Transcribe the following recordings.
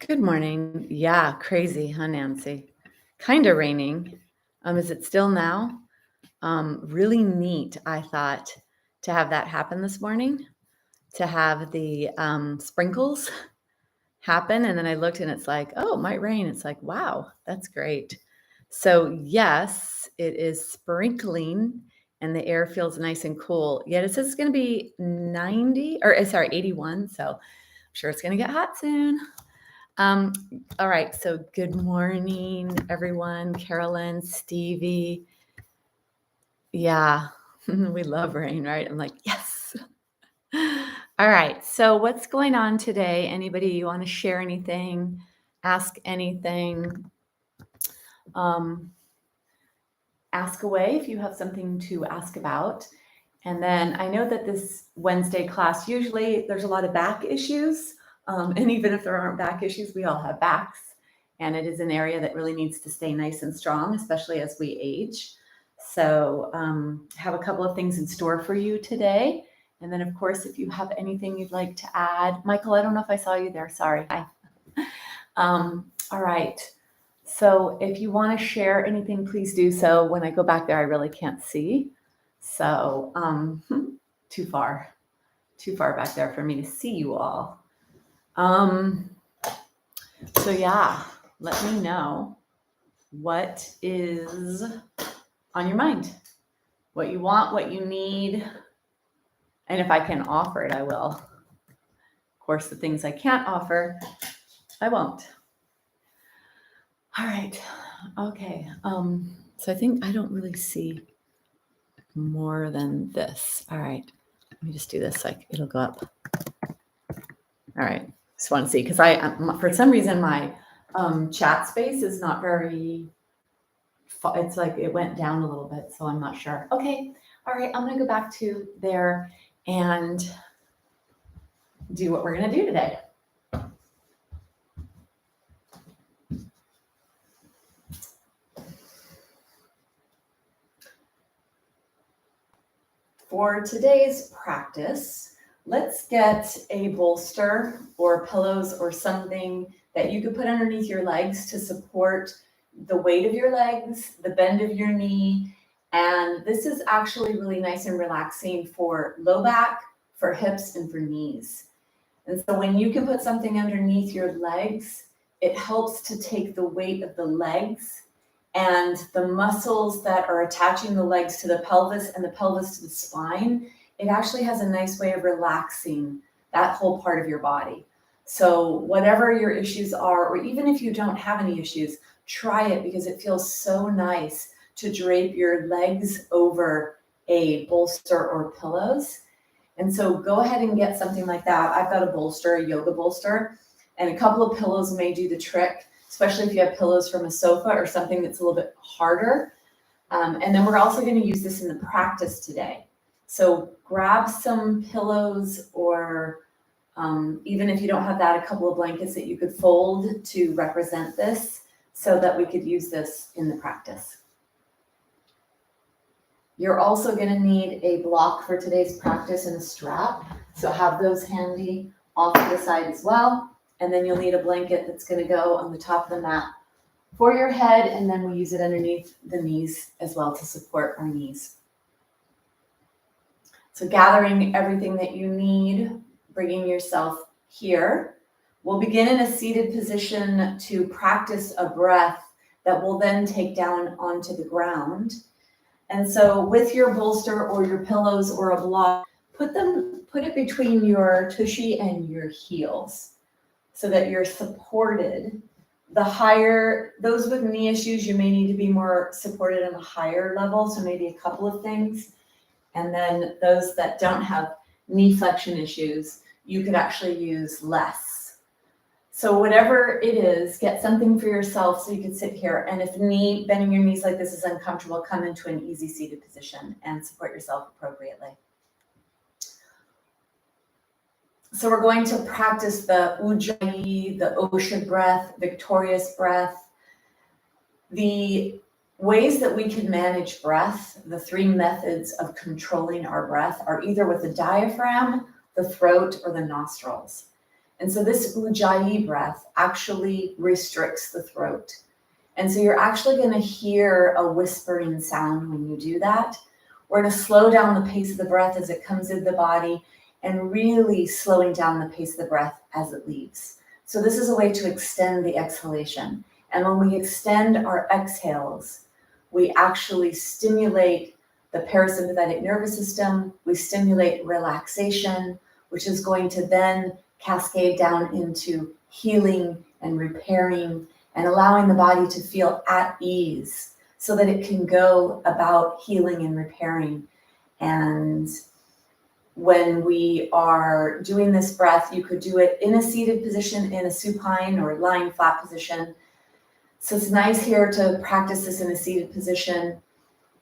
Good morning. Yeah, crazy, huh, Nancy? Kind of raining. Is it still now? Really neat, I thought, to have that happen this morning, to have the sprinkles happen. And then I looked and it's like, oh, it might rain. It's like, wow, that's great. So, yes, it is sprinkling and the air feels nice and cool. Yet it says it's going to be 90 or sorry, 81. So I'm sure it's going to get hot soon. Um, all right, so good morning, everyone. Carolyn, Stevie. Yeah, we love rain, right? I'm like, yes. All right, so what's going on today? Anybody you want to share anything, ask anything? Um, ask away if you have something to ask about. And then I know that this Wednesday class, usually there's a lot of back issues. And even if there aren't back issues, we all have backs. And it is an area that really needs to stay nice and strong, especially as we age. So have a couple of things in store for you today. And then, of course, if you have anything you'd like to add, Michael, I don't know if I saw you there. Sorry. Hi. All right. So if you want to share anything, please do so. When I go back there, I really can't see. So too far back there for me to see you all. So yeah, let me know what is on your mind, what you want, what you need. And if I can offer it, I will. Of course, the things I can't offer, I won't. All right. Okay. So I think I don't really see more than this. All right. Let me just do this. Like it'll go up. All right. Just want to see because for some reason, my chat space is not very. It's like it went down a little bit, so I'm not sure. Okay. All right. I'm going to go back to there and do what we're going to do today. For today's practice, let's get a bolster or pillows or something that you could put underneath your legs to support the weight of your legs, the bend of your knee. And this is actually really nice and relaxing for low back, for hips, and for knees. And so when you can put something underneath your legs, it helps to take the weight of the legs and the muscles that are attaching the legs to the pelvis and the pelvis to the spine. It actually has a nice way of relaxing that whole part of your body. So whatever your issues are, or even if you don't have any issues, try it because it feels so nice to drape your legs over a bolster or pillows. And so go ahead and get something like that. I've got a bolster, a yoga bolster, and a couple of pillows may do the trick, especially if you have pillows from a sofa or something that's a little bit harder. And then we're also going to use this in the practice today. So grab some pillows or even if you don't have that, a couple of blankets that you could fold to represent this so that we could use this in the practice. You're also going to need a block for today's practice and a strap. So have those handy off to the side as well. And then you'll need a blanket that's going to go on the top of the mat for your head. And then we'll use it underneath the knees as well to support our knees. So gathering everything that you need, bringing yourself here. We'll begin in a seated position to practice a breath that will then take down onto the ground. And so with your bolster or your pillows or a block, put it between your tushy and your heels so that you're supported. Those with knee issues, you may need to be more supported on a higher level, so maybe a couple of things. And then those that don't have knee flexion issues, you could actually use less. So whatever it is, get something for yourself so you can sit here. And if bending your knees like this is uncomfortable, come into an easy seated position and support yourself appropriately. So we're going to practice the Ujjayi, the Osha breath, victorious breath. The ways that we can manage breath, the three methods of controlling our breath are either with the diaphragm, the throat, or the nostrils. And so this Ujjayi breath actually restricts the throat. And so you're actually going to hear a whispering sound when you do that. We're going to slow down the pace of the breath as it comes into the body and really slowing down the pace of the breath as it leaves. So this is a way to extend the exhalation. And when we extend our exhales, we actually stimulate the parasympathetic nervous system. We stimulate relaxation, which is going to then cascade down into healing and repairing and allowing the body to feel at ease so that it can go about healing and repairing. And when we are doing this breath, you could do it in a seated position, in a supine or lying flat position. So it's nice here to practice this in a seated position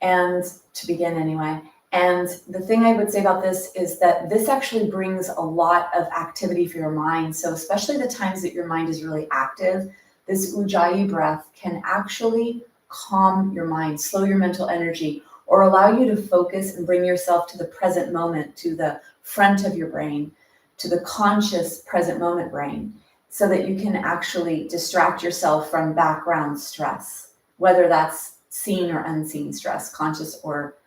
and to begin anyway. And the thing I would say about this is that this actually brings a lot of activity for your mind. So especially the times that your mind is really active, this Ujjayi breath can actually calm your mind, slow your mental energy, or allow you to focus and bring yourself to the present moment, to the front of your brain, to the conscious present moment brain, so that you can actually distract yourself from background stress, whether that's seen or unseen stress, conscious or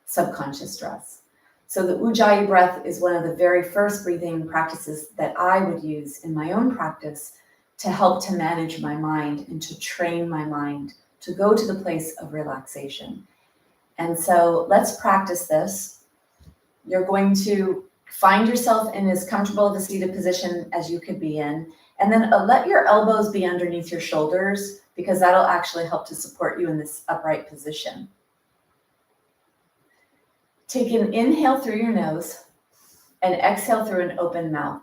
subconscious stress. So the Ujjayi breath is one of the very first breathing practices that I would use in my own practice to help to manage my mind and to train my mind to go to the place of relaxation. And so let's practice this. You're going to find yourself in as comfortable of a seated position as you could be in, and then let your elbows be underneath your shoulders, because that'll actually help to support you in this upright position. Take an inhale through your nose and exhale through an open mouth.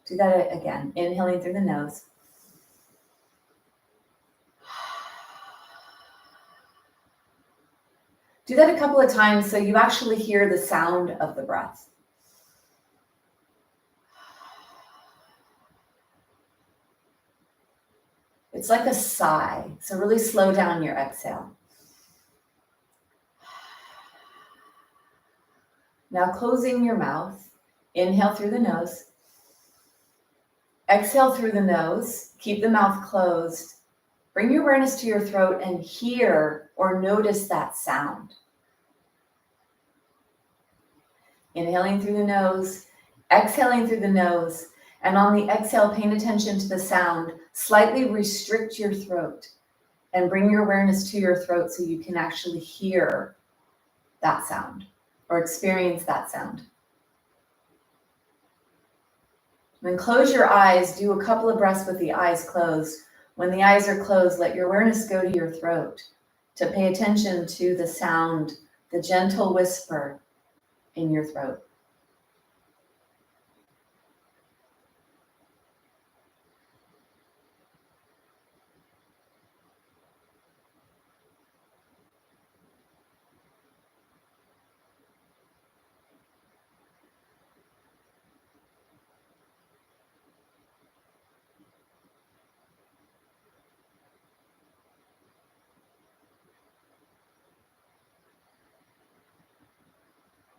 Do that again, inhaling through the nose. Do that a couple of times so you actually hear the sound of the breath. It's like a sigh, so really slow down your exhale. Now closing your mouth, inhale through the nose, exhale through the nose, keep the mouth closed, bring your awareness to your throat and hear or notice that sound. Inhaling through the nose, exhaling through the nose, and on the exhale, paying attention to the sound, slightly restrict your throat and bring your awareness to your throat so you can actually hear that sound or experience that sound. Then close your eyes, do a couple of breaths with the eyes closed. When the eyes are closed, let your awareness go to your throat to pay attention to the sound, the gentle whisper in your throat.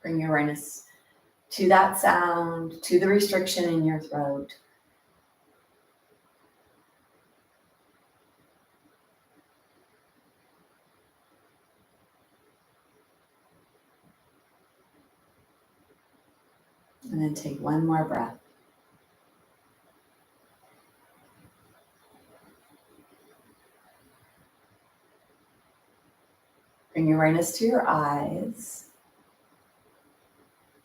Bring your awareness to that sound, to the restriction in your throat. And then take one more breath. Bring your awareness to your eyes.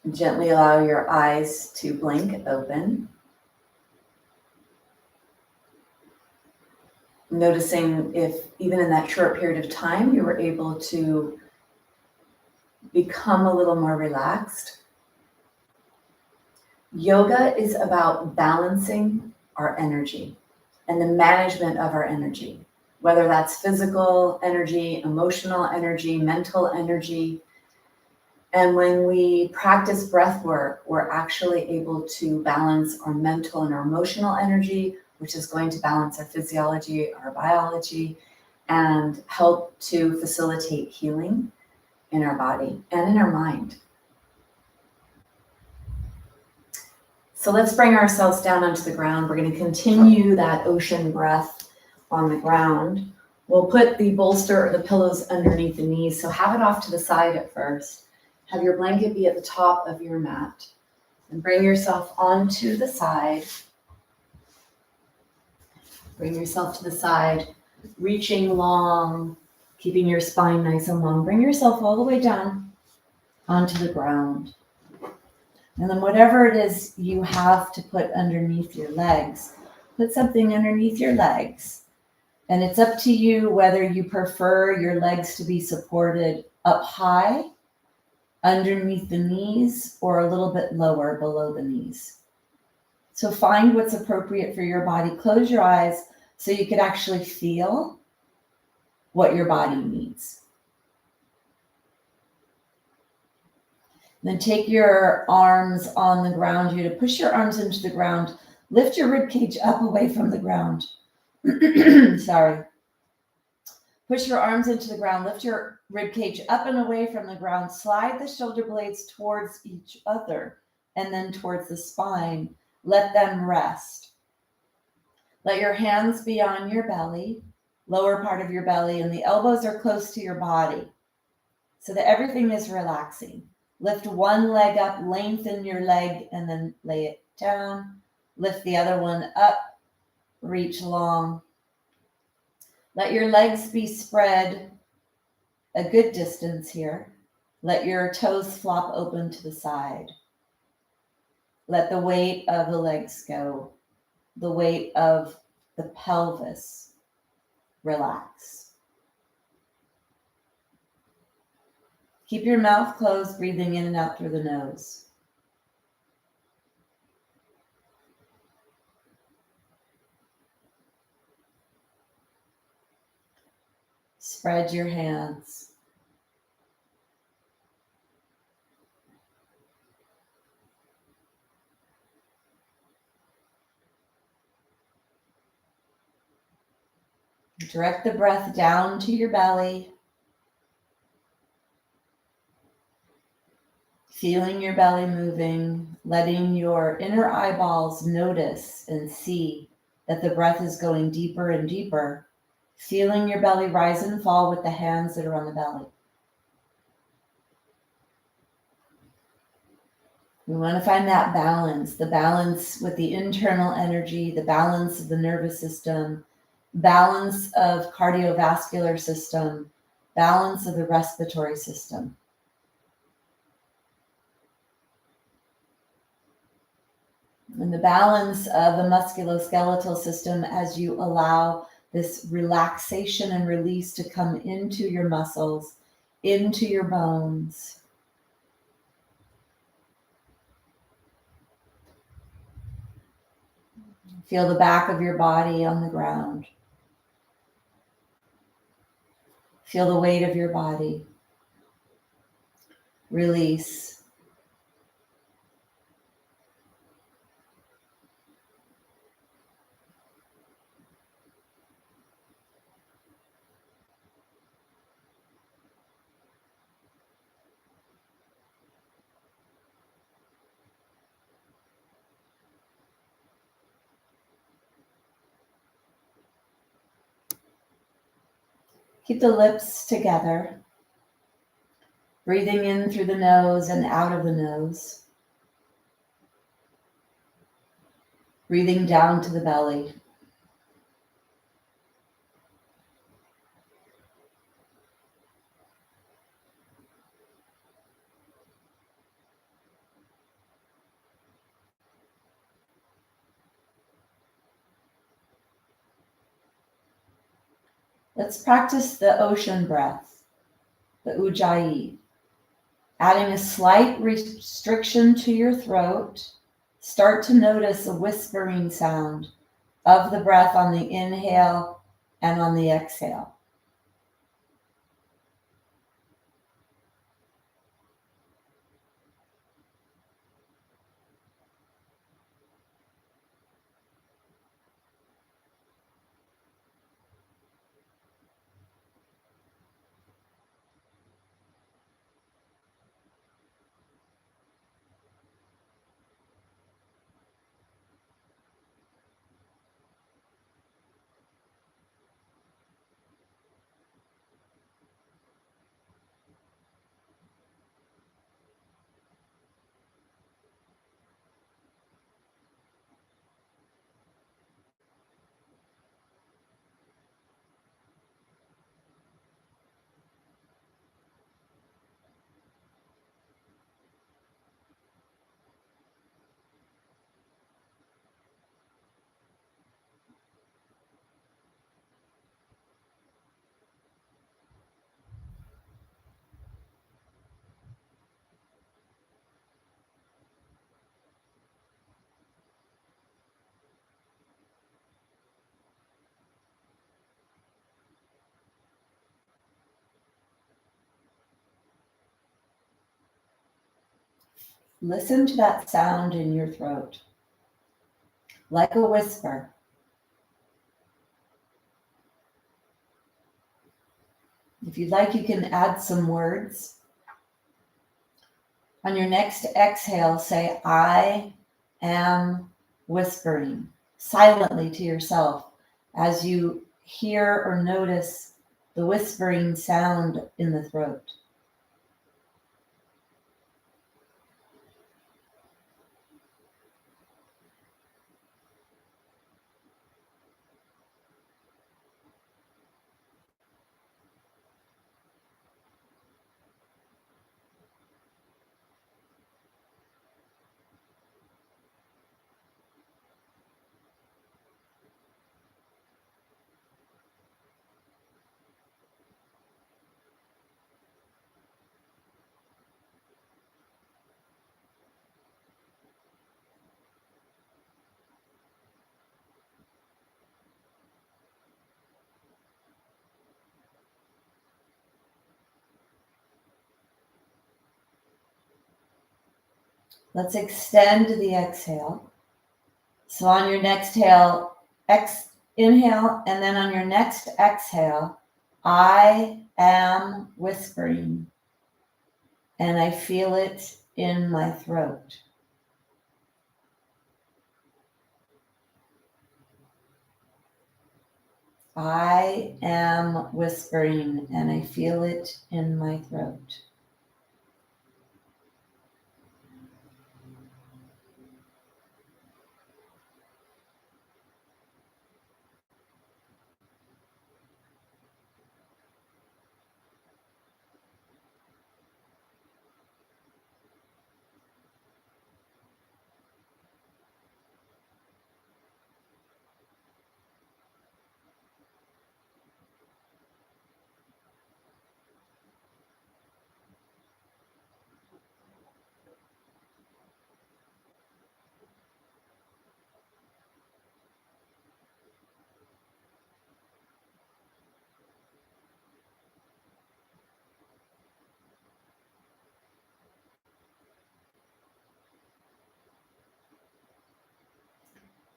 And gently allow your eyes to blink open. Noticing if even in that short period of time you were able to become a little more relaxed. Yoga is about balancing our energy and the management of our energy, whether that's physical energy, emotional energy, mental energy. And when we practice breath work, we're actually able to balance our mental and our emotional energy, which is going to balance our physiology, our biology, and help to facilitate healing in our body and in our mind. So let's bring ourselves down onto the ground. We're going to continue that ocean breath on the ground. We'll put the bolster or the pillows underneath the knees. So have it off to the side at first. Have your blanket be at the top of your mat. And bring yourself onto the side. Bring yourself to the side, reaching long, keeping your spine nice and long. Bring yourself all the way down onto the ground. And then whatever it is you have to put underneath your legs, put something underneath your legs. And it's up to you whether you prefer your legs to be supported up high, underneath the knees, or a little bit lower below the knees. So find what's appropriate for your body. Close your eyes so you could actually feel what your body needs. Then take your arms on the ground. You're to push your arms into the ground. Lift your rib cage up away from the ground. Sorry. Push your arms into the ground. Lift your rib cage up and away from the ground. Slide the shoulder blades towards each other and then towards the spine. Let them rest. Let your hands be on your belly, lower part of your belly, and the elbows are close to your body so that everything is relaxing. Lift one leg up, lengthen your leg, and then lay it down. Lift the other one up, reach long. Let your legs be spread a good distance here. Let your toes flop open to the side. Let the weight of the legs go. The weight of the pelvis relax. Keep your mouth closed, breathing in and out through the nose. Spread your hands. Direct the breath down to your belly. Feeling your belly moving, letting your inner eyeballs notice and see that the breath is going deeper and deeper. Feeling your belly rise and fall with the hands that are on the belly. We want to find that balance, the balance with the internal energy, the balance of the nervous system, balance of cardiovascular system, balance of the respiratory system. And the balance of the musculoskeletal system as you allow this relaxation and release to come into your muscles, into your bones. Feel the back of your body on the ground. Feel the weight of your body. Release. Keep the lips together. Breathing in through the nose and out of the nose. Breathing down to the belly. Let's practice the ocean breath, the Ujjayi. Adding a slight restriction to your throat, start to notice a whispering sound of the breath on the inhale and on the exhale. listen to that sound in your throat, like a whisper. If you'd like, you can add some words. On your next exhale, say, I am whispering silently to yourself as you hear or notice the whispering sound in the throat. Let's extend the exhale. So on your next inhale, and then on your next exhale, I am whispering, and I feel it in my throat. I am whispering, and I feel it in my throat.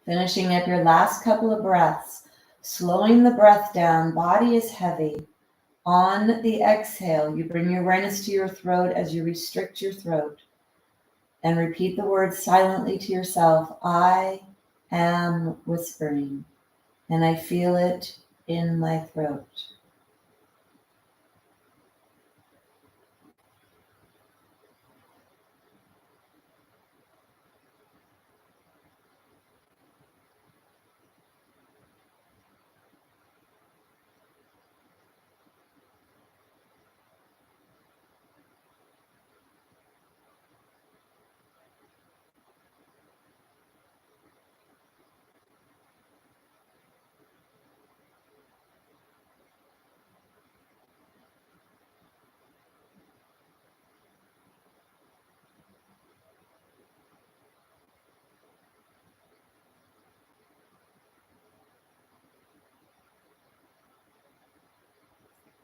Finishing up your last couple of breaths, slowing the breath down, body is heavy. On the exhale, you bring your awareness to your throat as you restrict your throat and repeat the words silently to yourself. I am whispering, and I feel it in my throat.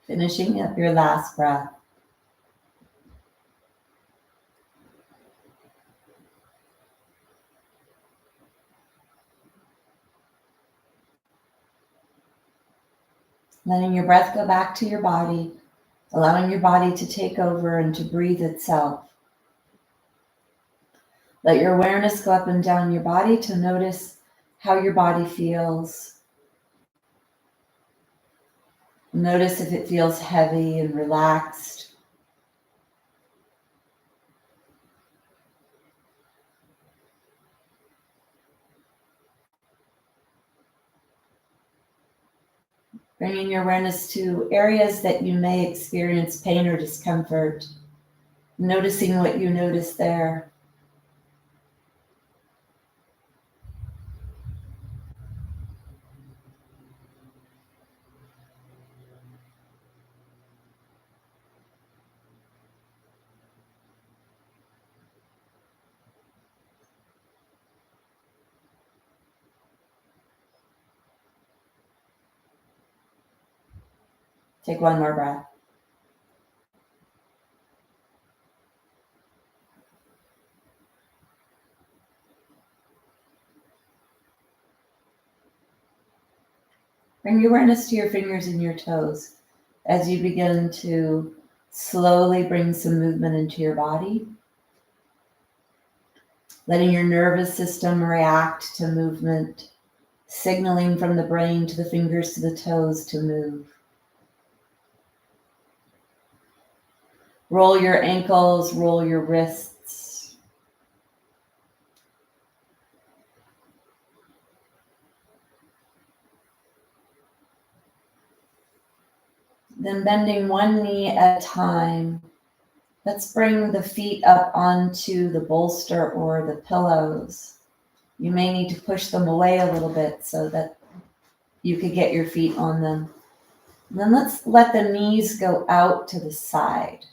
Finishing up your last breath. Letting your breath go back to your body, allowing your body to take over and to breathe itself. Let your awareness go up and down your body to notice how your body feels. Notice if it feels heavy and relaxed. Bringing your awareness to areas that you may experience pain or discomfort. Noticing what you notice there. Take one more breath. Bring your awareness to your fingers and your toes as you begin to slowly bring some movement into your body, letting your nervous system react to movement, signaling from the brain to the fingers to the toes to move. Roll your ankles, roll your wrists. Then bending one knee at a time, let's bring the feet up onto the bolster or the pillows. You may need to push them away a little bit so that you could get your feet on them. And then let's let the knees go out to the side.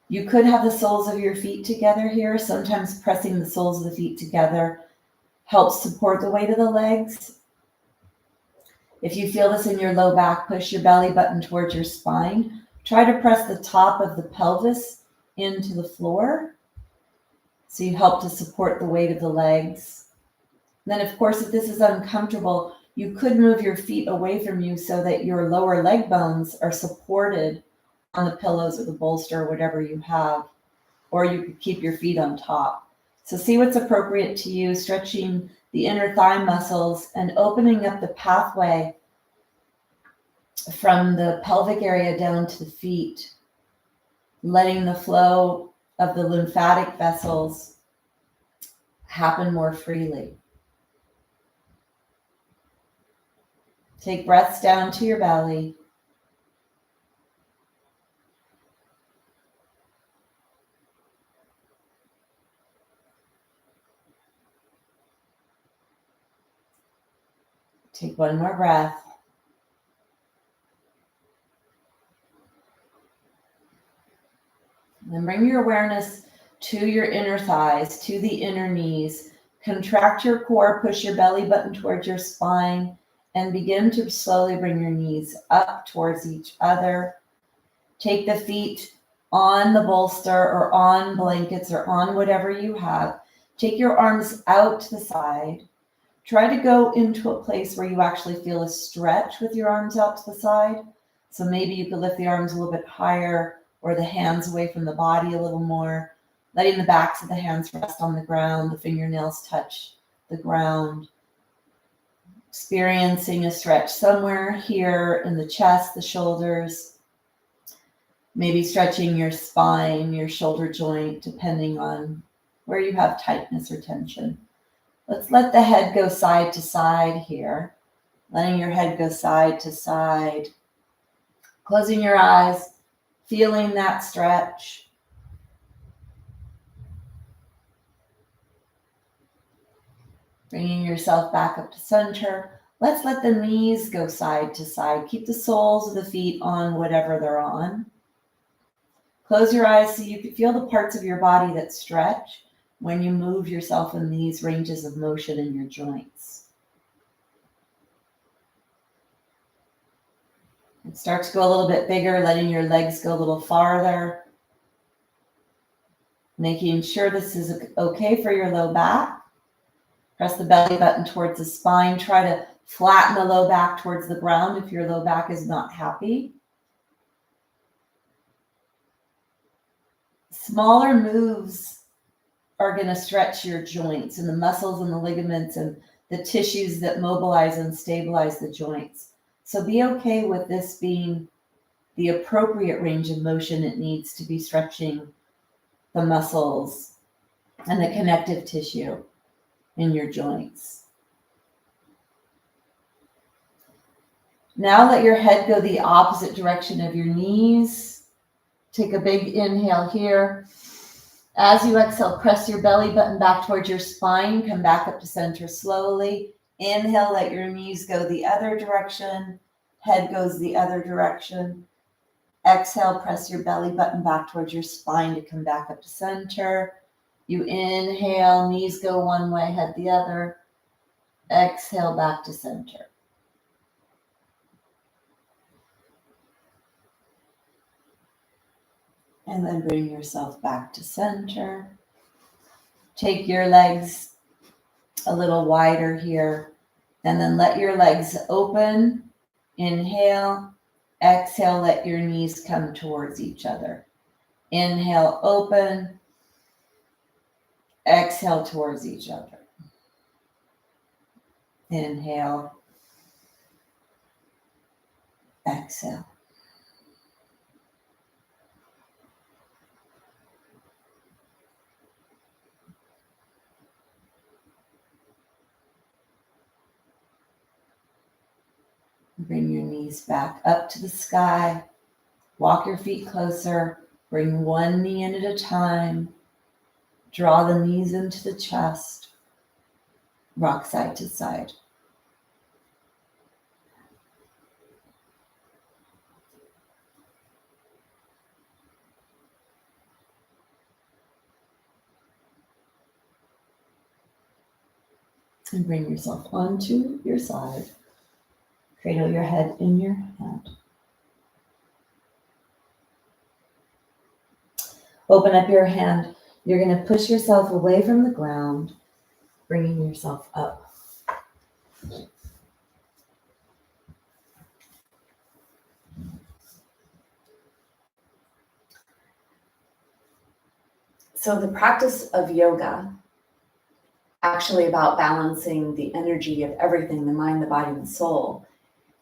You could have the soles of your feet together here. Sometimes pressing the soles of the feet together helps support the weight of the legs. If you feel this in your low back, push your belly button towards your spine. Try to press the top of the pelvis into the floor so you help to support the weight of the legs. And then, of course, if this is uncomfortable, you could move your feet away from you so that your lower leg bones are supported on the pillows or the bolster or whatever you have, or you could keep your feet on top. So see what's appropriate to you, stretching the inner thigh muscles and opening up the pathway from the pelvic area down to the feet, letting the flow of the lymphatic vessels happen more freely. Take breaths down to your belly. Take one more breath. Then bring your awareness to your inner thighs, to the inner knees. Contract your core, push your belly button towards your spine, and begin to slowly bring your knees up towards each other. Take the feet on the bolster or on blankets or on whatever you have. Take your arms out to the side. Try to go into a place where you actually feel a stretch with your arms out to the side. So maybe you could lift the arms a little bit higher or the hands away from the body a little more, letting the backs of the hands rest on the ground, the fingernails touch the ground. Experiencing a stretch somewhere here in the chest, the shoulders, maybe stretching your spine, your shoulder joint, depending on where you have tightness or tension. Let's let the head go side to side here, letting your head go side to side, closing your eyes, feeling that stretch. Bringing yourself back up to center. Let's let the knees go side to side. Keep the soles of the feet on whatever they're on. Close your eyes so you can feel the parts of your body that stretch when you move yourself in these ranges of motion in your joints. And start to go a little bit bigger, letting your legs go a little farther. Making sure this is okay for your low back. Press the belly button towards the spine. Try to flatten the low back towards the ground if your low back is not happy. Smaller moves are going to stretch your joints and the muscles and the ligaments and the tissues that mobilize and stabilize the joints. So be okay with this being the appropriate range of motion it needs to be stretching the muscles and the connective tissue in your joints. Now let your head go the opposite direction of your knees. Take a big inhale here. As you exhale, press your belly button back towards your spine. Come back up to center slowly. Inhale, let your knees go the other direction. Head goes the other direction. Exhale, press your belly button back towards your spine to come back up to center. You inhale, knees go one way, head the other. Exhale, back to center. And then bring yourself back to center. Take your legs a little wider here. And then let your legs open. Inhale. Exhale, let your knees come towards each other. Inhale, open. Exhale towards each other. Inhale. Exhale. Bring your knees back up to the sky. Walk your feet closer. Bring one knee in at a time. Draw the knees into the chest. Rock side to side. And bring yourself onto your side. Cradle your head in your hand. Open up your hand. You're going to push yourself away from the ground, bringing yourself up. So the practice of yoga, actually about balancing the energy of everything, the mind, the body, and the soul.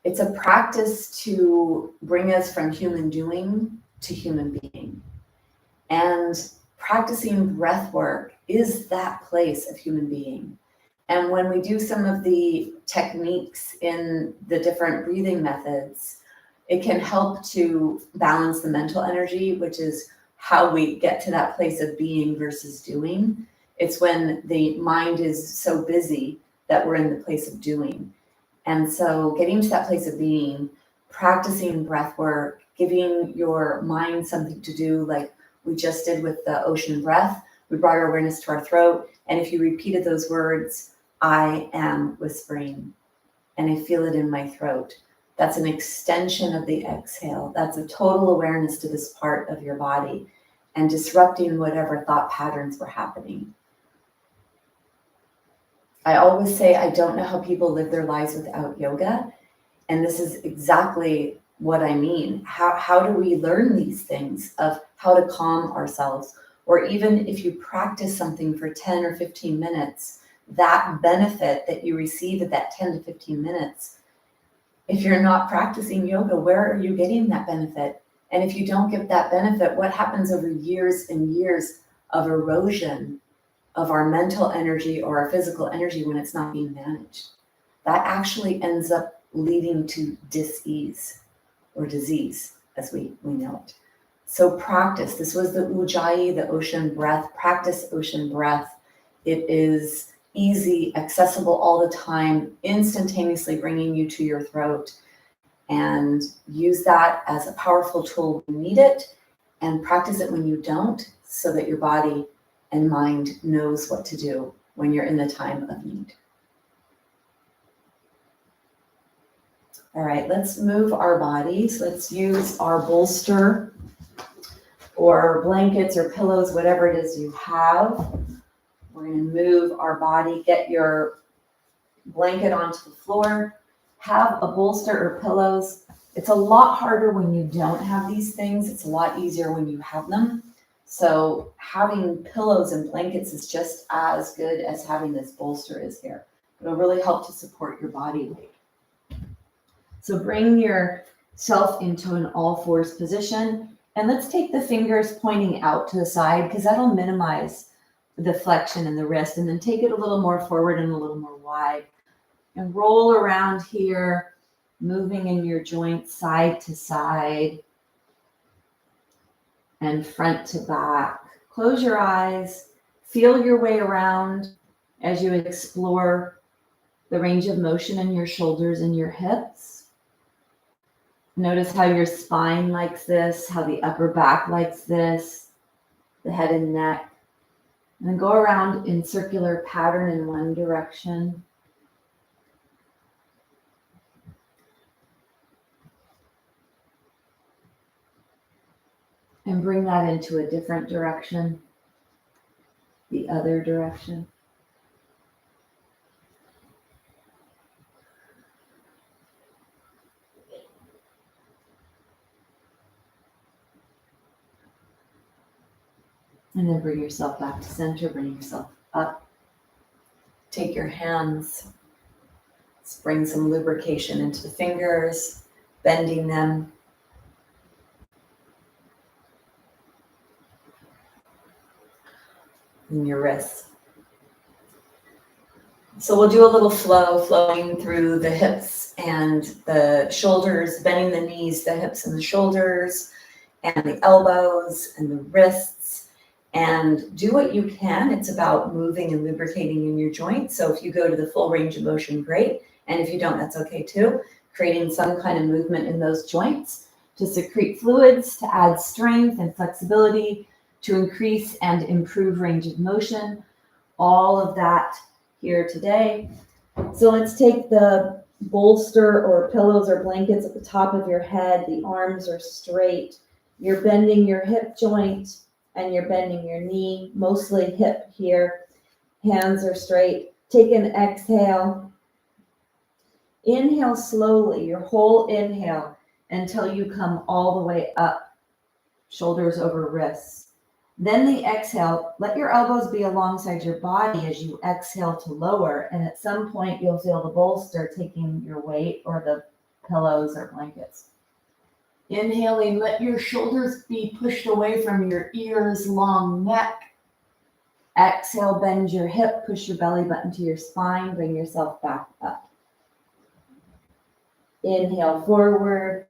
It's a practice to bring us from human doing to human being. And practicing breath work is that place of human being. And when we do some of the techniques in the different breathing methods, it can help to balance the mental energy, which is how we get to that place of being versus doing. It's when the mind is so busy that we're in the place of doing. And so getting to that place of being, practicing breath work, giving your mind something to do, like we just did with the ocean breath. We brought our awareness to our throat. And if you repeated those words, I am whispering, and I feel it in my throat. That's an extension of the exhale. That's a total awareness to this part of your body and disrupting whatever thought patterns were happening. I always say, I don't know how people live their lives without yoga. And this is exactly what I mean. How do we learn these things of how to calm ourselves? Or even if you practice something for 10 or 15 minutes, that benefit that you receive at that 10 to 15 minutes, if you're not practicing yoga, where are you getting that benefit? And if you don't get that benefit, what happens over years and years of erosion of our mental energy or our physical energy when it's not being managed? That actually ends up leading to dis-ease or disease as we know it. So practice. This was the Ujjayi, the ocean breath. Practice ocean breath. It is easy, accessible all the time, instantaneously bringing you to your throat. And use that as a powerful tool when you need it, and practice it when you don't, so that your body and mind knows what to do when you're in the time of need. All right, let's move our bodies. Let's use our bolster or blankets or pillows, whatever it is you have. We're going to move our body. Get your blanket onto the floor. Have a bolster or pillows. It's a lot harder when you don't have these things. It's a lot easier when you have them. So having pillows and blankets is just as good as having this bolster is here. It'll really help to support your body weight. So bring yourself into an all fours position. And let's take the fingers pointing out to the side, because that'll minimize the flexion in the wrist. And then take it a little more forward and a little more wide. And roll around here, moving in your joints side to side and front to back. Close your eyes, feel your way around as you explore the range of motion in your shoulders and your hips. Notice how your spine likes this, how the upper back likes this, the head and neck. And then go around in circular pattern in one direction. And bring that into a different direction, the other direction. And then bring yourself back to center, bring yourself up. Take your hands, let's bring some lubrication into the fingers, bending them. And your wrists. So we'll do a little flow, flowing through the hips and the shoulders, bending the knees, the hips and the shoulders, and the elbows and the wrists. And do what you can. It's about moving and lubricating in your joints. So if you go to the full range of motion, great. And if you don't, that's okay too. Creating some kind of movement in those joints to secrete fluids, to add strength and flexibility, to increase and improve range of motion. All of that here today. So let's take the bolster or pillows or blankets at the top of your head. The arms are straight. You're bending your hip joint and you're bending your knee, mostly hip here. Hands are straight. Take an exhale. Inhale slowly, your whole inhale, until you come all the way up, shoulders over wrists. Then the exhale, let your elbows be alongside your body as you exhale to lower. And at some point, you'll feel the bolster taking your weight or the pillows or blankets. Inhaling, let your shoulders be pushed away from your ears, long neck. Exhale, bend your hip, push your belly button to your spine, bring yourself back up. Inhale forward,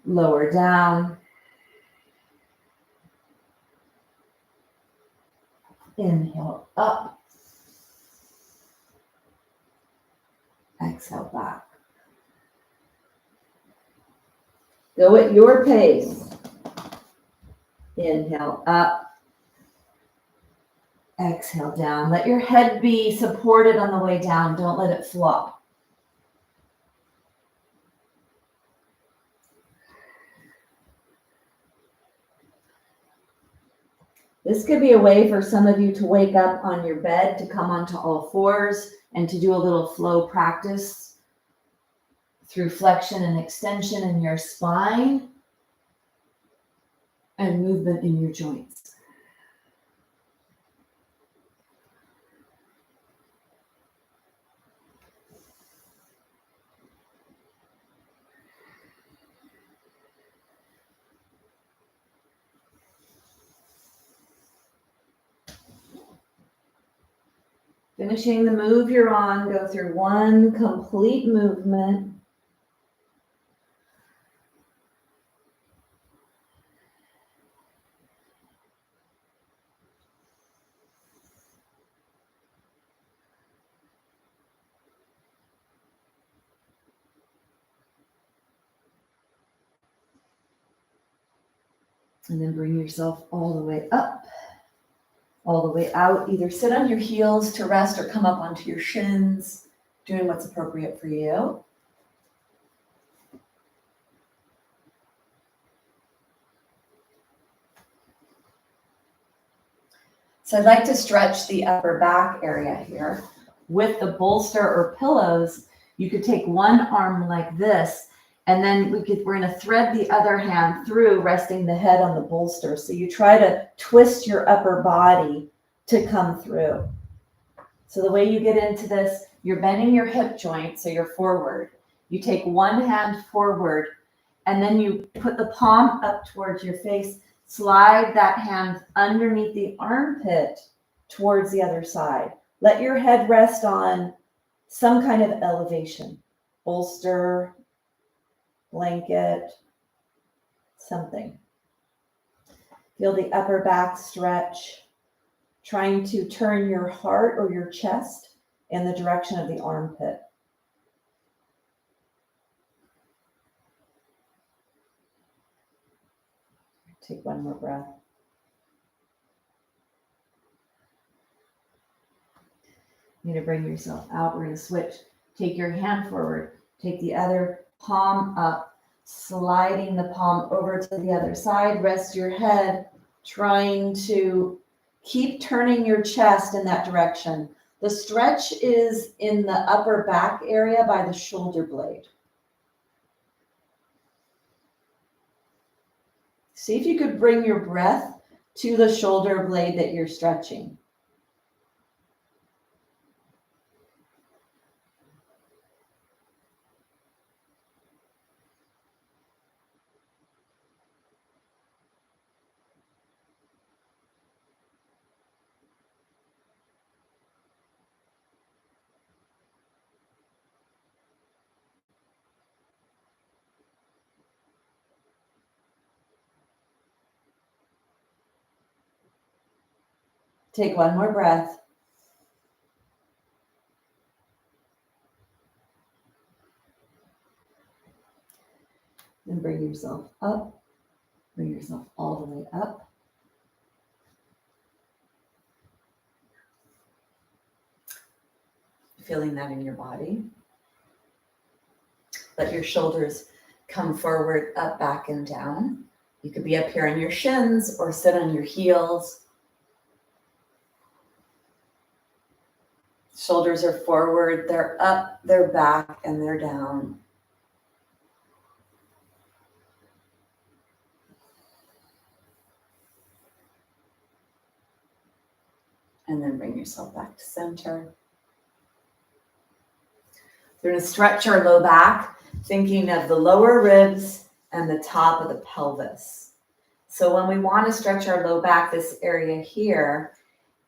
lower down. Inhale up. Exhale back. Go at your pace. Inhale up. Exhale down. Let your head be supported on the way down. Don't let it flop. This could be a way for some of you to wake up on your bed, to come onto all fours, and to do a little flow practice through flexion and extension in your spine and movement in your joints. Finishing the move you're on, go through one complete movement. And then bring yourself all the way up, all the way out. Either sit on your heels to rest or come up onto your shins, doing what's appropriate for you. So I'd like to stretch the upper back area here. With the bolster or pillows, you could take one arm like this, and then we're going to thread the other hand through, resting the head on the bolster. So you try to twist your upper body to come through. So the way you get into this, you're bending your hip joint, so you're forward. You take one hand forward, and then you put the palm up towards your face. Slide that hand underneath the armpit towards the other side. Let your head rest on some kind of elevation, bolster, blanket, something. Feel the upper back stretch, trying to turn your heart or your chest in the direction of the armpit. Take one more breath. You're going to bring yourself out. We're going to switch. Take your hand forward. Take the other palm up, sliding the palm over to the other side. Rest your head, trying to keep turning your chest in that direction. The stretch is in the upper back area by the shoulder blade. See if you could bring your breath to the shoulder blade that you're stretching. Take one more breath. And bring yourself up. Bring yourself all the way up. Feeling that in your body. Let your shoulders come forward, up, back, and down. You could be up here on your shins or sit on your heels. Shoulders are forward, they're up, they're back, and they're down. And then bring yourself back to center. We're going to stretch our low back, thinking of the lower ribs and the top of the pelvis. So when we want to stretch our low back, this area here,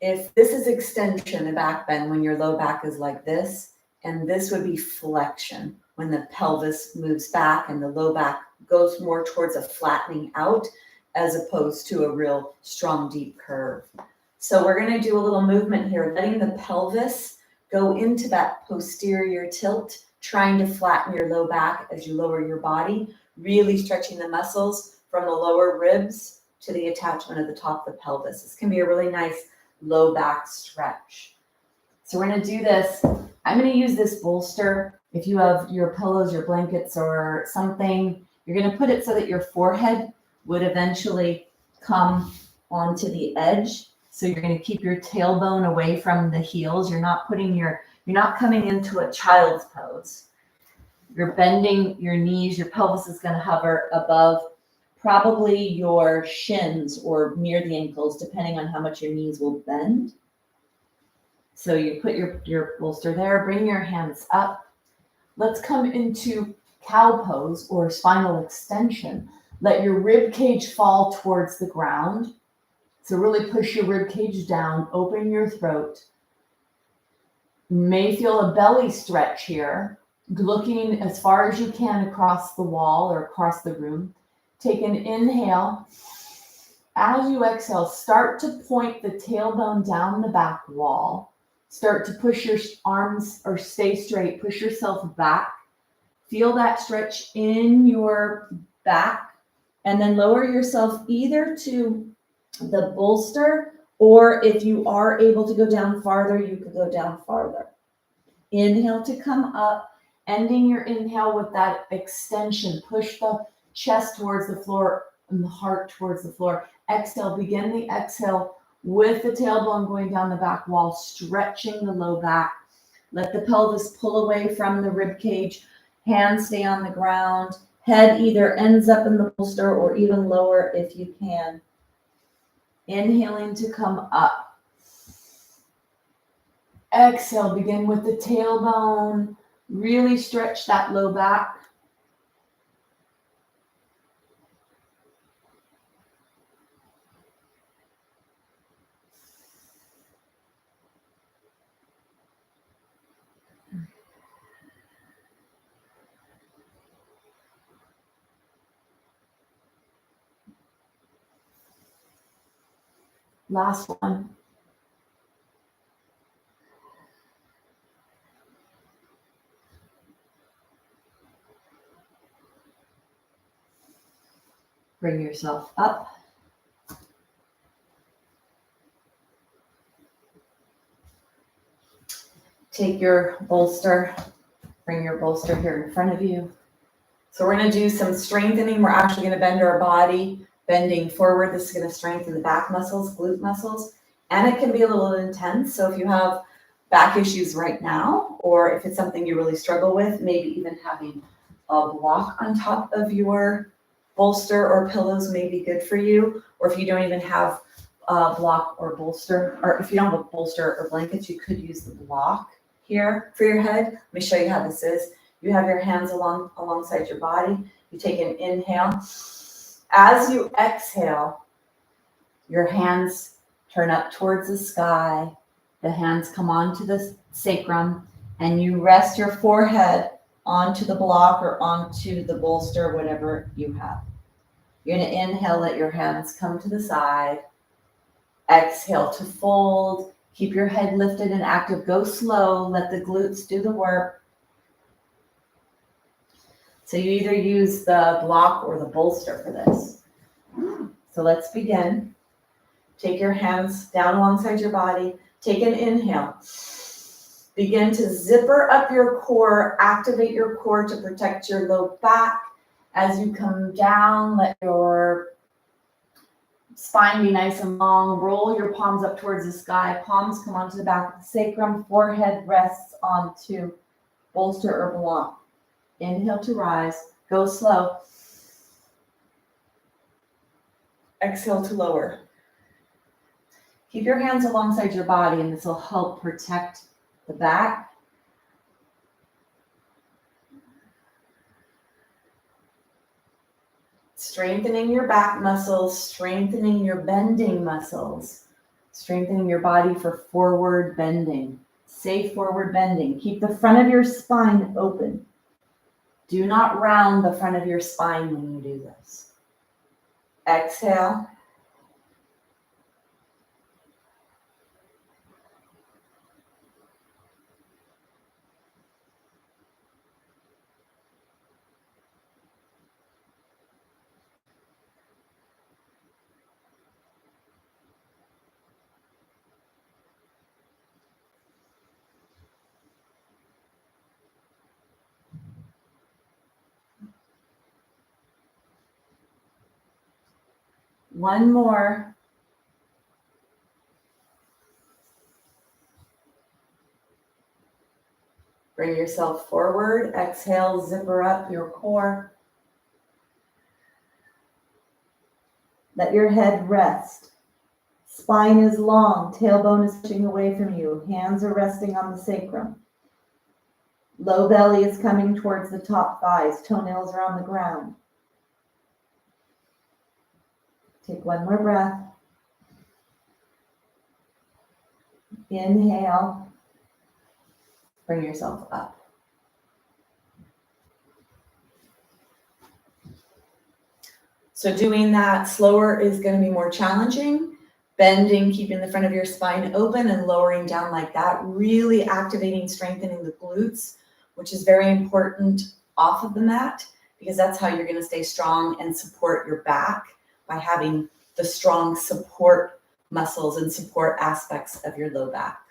if this is extension, the back bend, when your low back is like this, and this would be flexion, when the pelvis moves back and the low back goes more towards a flattening out, as opposed to a real strong, deep curve. So we're going to do a little movement here, letting the pelvis go into that posterior tilt, trying to flatten your low back as you lower your body, really stretching the muscles from the lower ribs to the attachment of the top of the pelvis. This can be a really nice low back stretch. So we're going to do this. I'm going to use this bolster. If you have your pillows, your blankets, or something, you're going to put it so that your forehead would eventually come onto the edge. So you're going to keep your tailbone away from the heels. You're not coming into a child's pose. You're bending your knees. Your pelvis is going to hover above probably your shins or near the ankles, depending on how much your knees will bend. So you put your bolster there, bring your hands up. Let's come into cow pose or spinal extension. Let your rib cage fall towards the ground. So really push your rib cage down, open your throat. You may feel a belly stretch here, looking as far as you can across the wall or across the room. Take an inhale. As you exhale, start to point the tailbone down the back wall. Start to push your arms or stay straight. Push yourself back. Feel that stretch in your back. And then lower yourself either to the bolster, or if you are able to go down farther, you could go down farther. Inhale to come up, ending your inhale with that extension. Push the chest towards the floor and the heart towards the floor. Exhale, begin the exhale with the tailbone going down the back wall, stretching the low back. Let the pelvis pull away from the rib cage. Hands stay on the ground. Head either ends up in the bolster or even lower if you can. Inhaling to come up. Exhale, begin with the tailbone. Really stretch that low back. Last one. Bring yourself up. Take your bolster, bring your bolster here in front of you. So we're going to do some strengthening. We're actually going to bend our body, bending forward. This is going to strengthen the back muscles, glute muscles, and it can be a little intense. So if you have back issues right now, or if it's something you really struggle with, maybe even having a block on top of your bolster or pillows may be good for you. Or if you don't even have a block or bolster, or if you don't have a bolster or blankets, you could use the block here for your head. Let me show you how this is. You have your hands alongside your body. You take an inhale. As you exhale, your hands turn up towards the sky. The hands come onto the sacrum, and you rest your forehead onto the block or onto the bolster, whatever you have. You're going to inhale, let your hands come to the side. Exhale to fold. Keep your head lifted and active. Go slow. Let the glutes do the work. So you either use the block or the bolster for this. So let's begin. Take your hands down alongside your body. Take an inhale. Begin to zipper up your core. Activate your core to protect your low back. As you come down, let your spine be nice and long. Roll your palms up towards the sky. Palms come onto the back of the sacrum. Forehead rests onto bolster or block. Inhale to rise. Go slow. Exhale to lower. Keep your hands alongside your body, and this will help protect the back. Strengthening your back muscles, strengthening your bending muscles, strengthening your body for forward bending. Safe forward bending. Keep the front of your spine open. Do not round the front of your spine when you do this. Exhale. One more. Bring yourself forward. Exhale, zipper up your core. Let your head rest. Spine is long. Tailbone is pushing away from you. Hands are resting on the sacrum. Low belly is coming towards the top thighs. Toenails are on the ground. Take one more breath. Inhale. Bring yourself up. So doing that slower is going to be more challenging. Bending, keeping the front of your spine open and lowering down like that. Really activating, strengthening the glutes, which is very important off of the mat, because that's how you're going to stay strong and support your back, by having the strong support muscles and support aspects of your low back.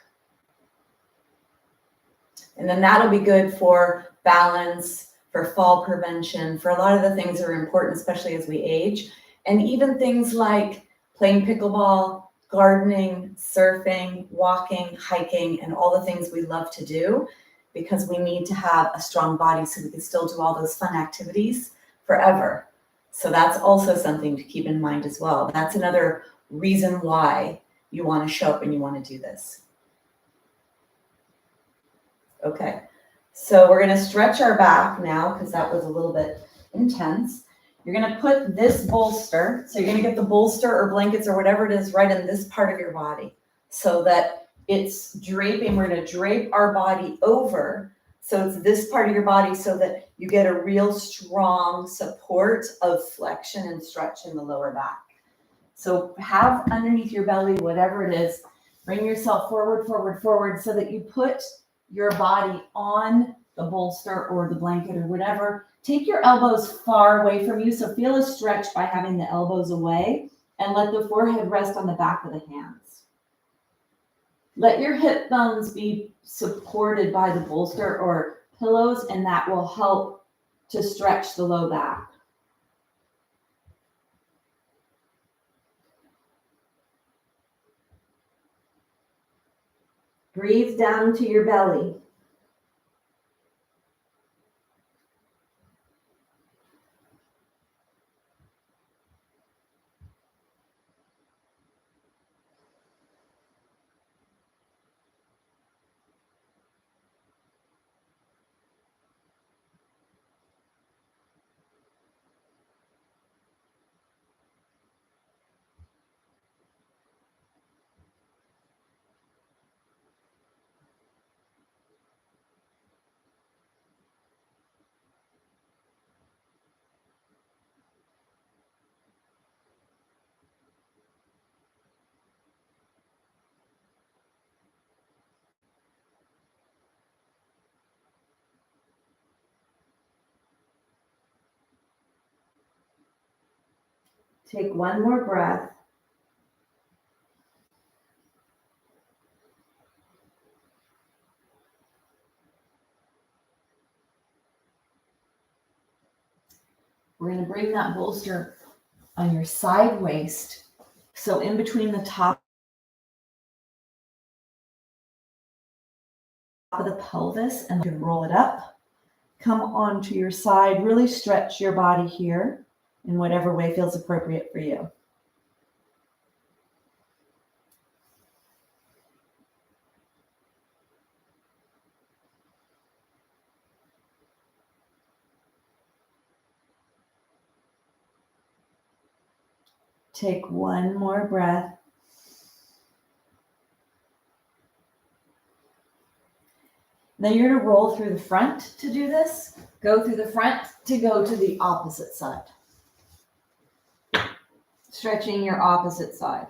And then that'll be good for balance, for fall prevention, for a lot of the things that are important, especially as we age. And even things like playing pickleball, gardening, surfing, walking, hiking, and all the things we love to do, because we need to have a strong body so we can still do all those fun activities forever. So that's also something to keep in mind as well. That's another reason why you want to show up and you want to do this. Okay, so we're going to stretch our back now, because that was a little bit intense. You're going to put this bolster, so you're going to get the bolster or blankets or whatever it is right in this part of your body, so that it's draping. We're going to drape our body over, so it's this part of your body, so that you get a real strong support of flexion and stretch in the lower back. So have underneath your belly, whatever it is, bring yourself forward, forward, forward, so that you put your body on the bolster or the blanket or whatever. Take your elbows far away from you. So feel a stretch by having the elbows away, and let the forehead rest on the back of the hands. Let your hip bones be supported by the bolster or pillows, and that will help to stretch the low back. Breathe down to your belly. Take one more breath. We're going to bring that bolster on your side waist. So in between the top of the pelvis, and you can roll it up. Come onto your side. Really stretch your body here in whatever way feels appropriate for you. Take one more breath. Then you're going to roll through the front to do this. Go through the front to go to the opposite side. Stretching your opposite side.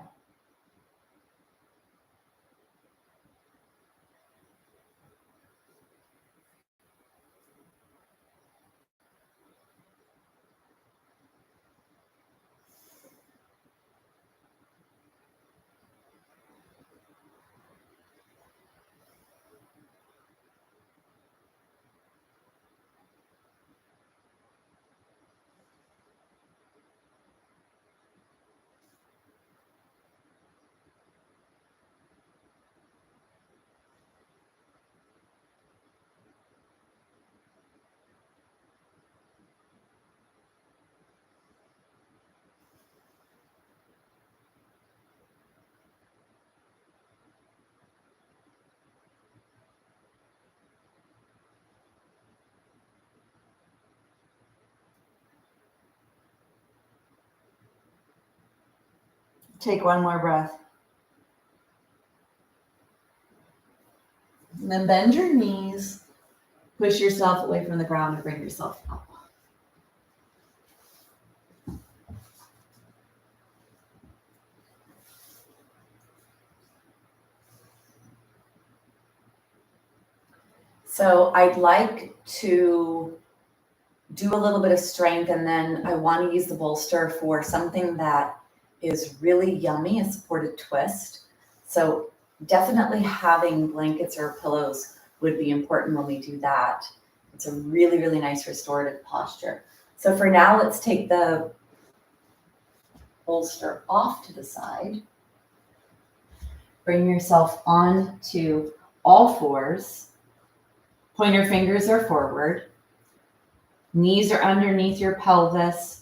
Take one more breath. And then bend your knees. Push yourself away from the ground and bring yourself up. So I'd like to do a little bit of strength, and then I want to use the bolster for something that is really yummy, a supported twist. So definitely having blankets or pillows would be important when we do that. It's a really, really nice restorative posture. So for now, let's take the bolster off to the side. Bring yourself onto all fours. Pointer fingers are forward. Knees are underneath your pelvis.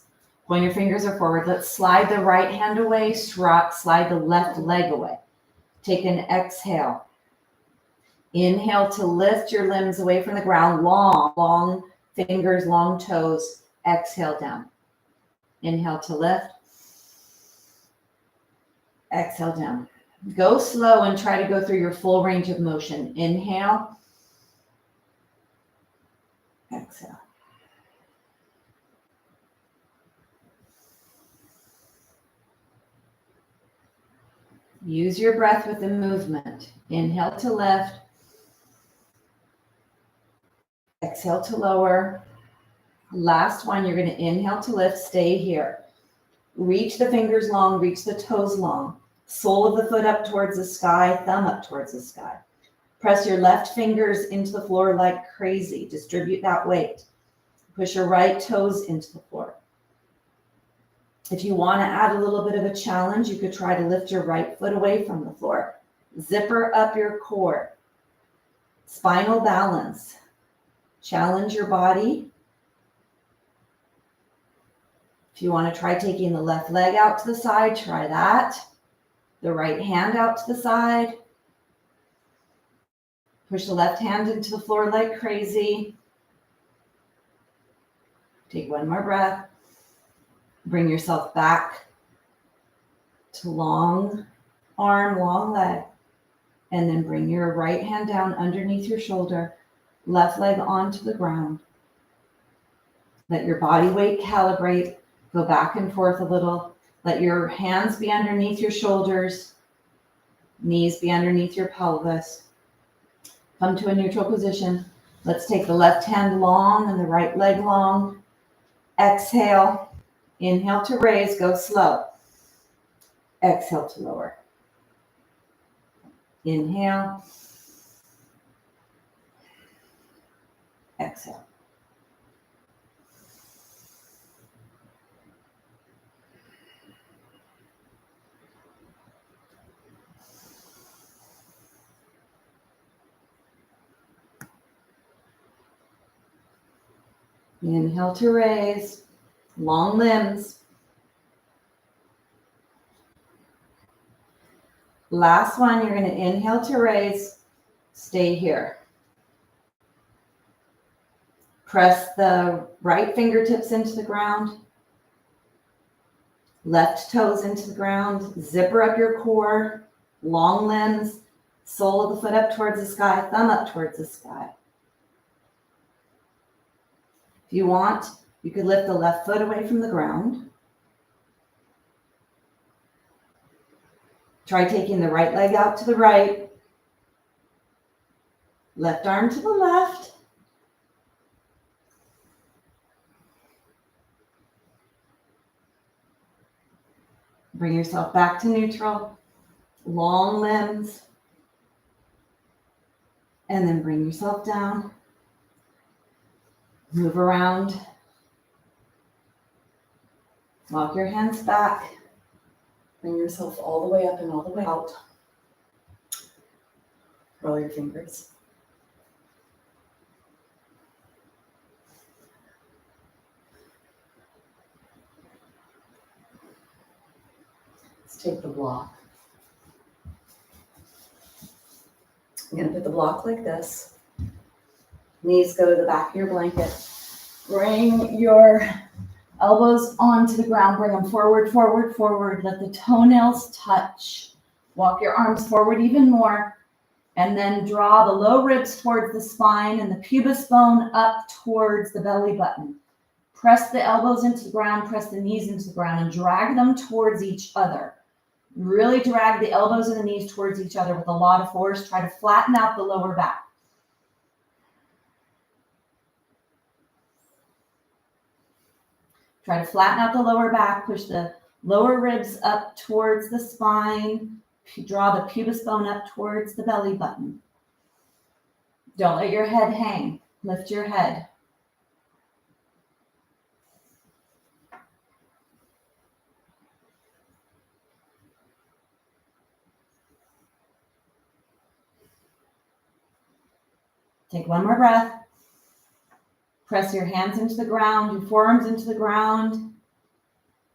Pointer fingers are forward. Let's slide the right hand away, slide the left leg away. Take an exhale. Inhale to lift your limbs away from the ground. Long fingers, long toes. Exhale down. Inhale to lift. Exhale down. Go slow and try to go through your full range of motion. Inhale. Exhale. Use your breath with the movement. Inhale to lift. Exhale to lower. Last one, you're going to inhale to lift. Stay here. Reach the fingers long, reach the toes long. Sole of the foot up towards the sky, thumb up towards the sky. Press your left fingers into the floor like crazy. Distribute that weight. Push your right toes into the floor. If you want to add a little bit of a challenge, you could try to lift your right foot away from the floor. Zipper up your core. Spinal balance. Challenge your body. If you want to try taking the left leg out to the side, try that. The right hand out to the side. Push the left hand into the floor like crazy. Take one more breath. Bring yourself back to long arm, long leg. And then bring your right hand down underneath your shoulder, left leg onto the ground. Let your body weight calibrate. Go back and forth a little. Let your hands be underneath your shoulders, knees be underneath your pelvis. Come to a neutral position. Let's take the left hand long and the right leg long. Exhale. Inhale to raise, go slow. Exhale to lower. Inhale. Exhale. Inhale to raise, long limbs. Last one, you're going to inhale to raise, stay here. Press the right fingertips into the ground, left toes into the ground, zipper up your core, long limbs, sole of the foot up towards the sky, thumb up towards the sky. If you want, you could lift the left foot away from the ground. Try taking the right leg out to the right, left arm to the left. Bring yourself back to neutral, long limbs, and then bring yourself down. Move around. Walk your hands back. Bring yourself all the way up and all the way out. Roll your fingers. Let's take the block. I'm going to put the block like this. Knees go to the back of your blanket. Bring your elbows onto the ground. Bring them forward, forward, forward. Let the toenails touch. Walk your arms forward even more. And then draw the low ribs towards the spine and the pubis bone up towards the belly button. Press the elbows into the ground. Press the knees into the ground and drag them towards each other. Really drag the elbows and the knees towards each other with a lot of force. Try to flatten out the lower back. Try to flatten out the lower back. Push the lower ribs up towards the spine. Draw the pubis bone up towards the belly button. Don't let your head hang. Lift your head. Take one more breath. Press your hands into the ground, your forearms into the ground.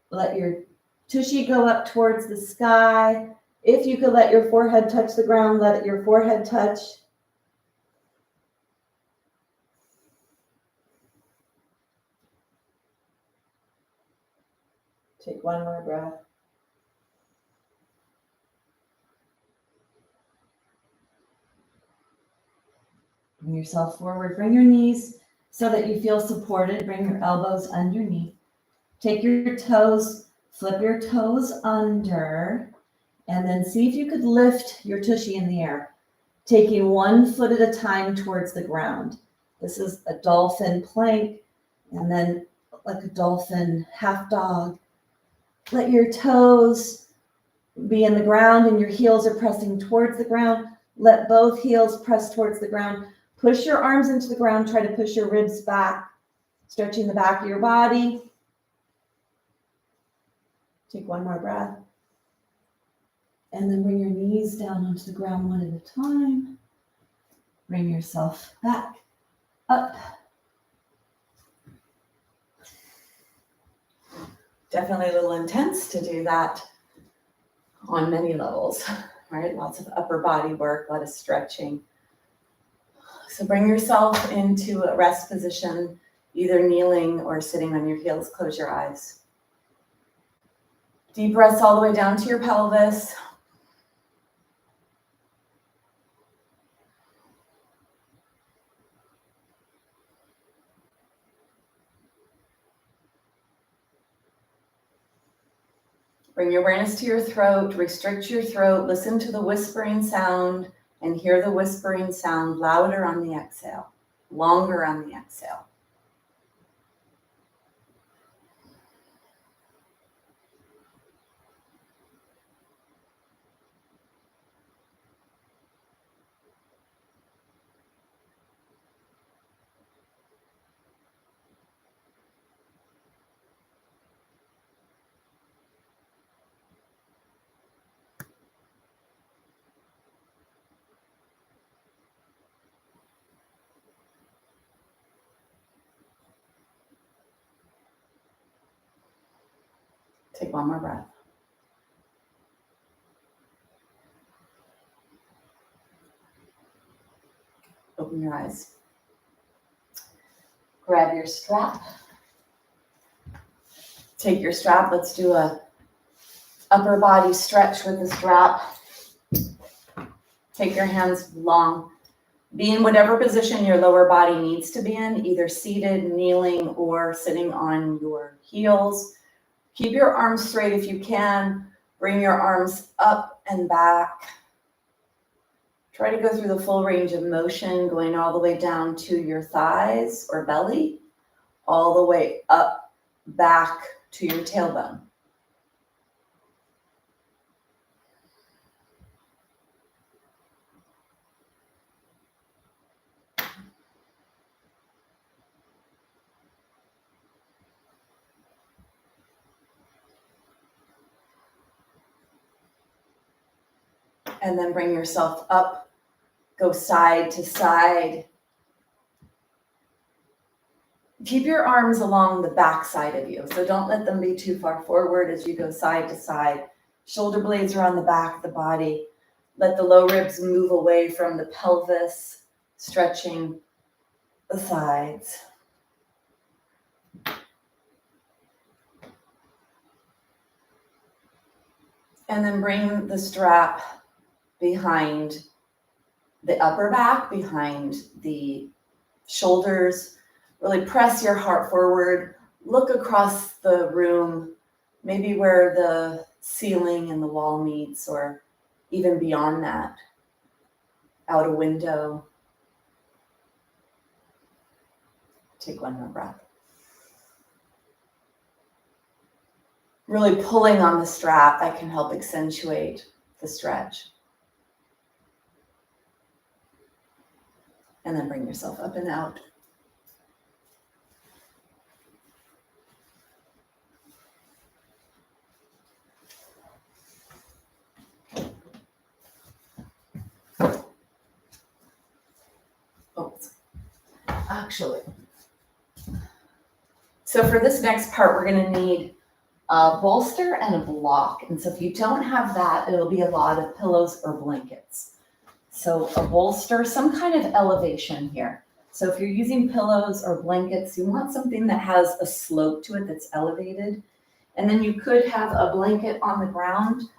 Let your tushy go up towards the sky. If you could let your forehead touch the ground, let your forehead touch. Take one more breath. Bring yourself forward. Bring your knees so that you feel supported. Bring your elbows underneath. Take your toes, flip your toes under, and then see if you could lift your tushy in the air, taking 1 foot at a time towards the ground. This is a dolphin plank, and then like a dolphin half dog. Let your toes be in the ground and your heels are pressing towards the ground. Let both heels press towards the ground. Push your arms into the ground. Try to push your ribs back, stretching the back of your body. Take one more breath. And then bring your knees down onto the ground one at a time. Bring yourself back up. Definitely a little intense to do that on many levels, right? Lots of upper body work, a lot of stretching. So bring yourself into a rest position, either kneeling or sitting on your heels. Close your eyes. Deep breaths all the way down to your pelvis. Bring your awareness to your throat, restrict your throat, listen to the whispering sound, and hear the whispering sound louder on the exhale, longer on the exhale. Take one more breath. Open your eyes. Grab your strap. Take your strap. Let's do a upper body stretch with the strap. Take your hands long. Be in whatever position your lower body needs to be in, either seated, kneeling, or sitting on your heels. Keep your arms straight if you can. Bring your arms up and back. Try to go through the full range of motion, going all the way down to your thighs or belly, all the way up, back to your tailbone. And then bring yourself up, go side to side. Keep your arms along the back side of you, so don't let them be too far forward as you go side to side. Shoulder blades are on the back of the body. Let the low ribs move away from the pelvis, stretching the sides. And then bring the strap behind the upper back, behind the shoulders. Really press your heart forward. Look across the room, maybe where the ceiling and the wall meets, or even beyond that, out a window. Take one more breath. Really pulling on the strap, that can help accentuate the stretch. And then bring yourself up and out. Oh, actually. So for this next part, we're going to need a bolster and a block. And so if you don't have that, it'll be a lot of pillows or blankets. So a bolster, some kind of elevation here. So if you're using pillows or blankets, you want something that has a slope to it that's elevated. And then you could have a blanket on the ground,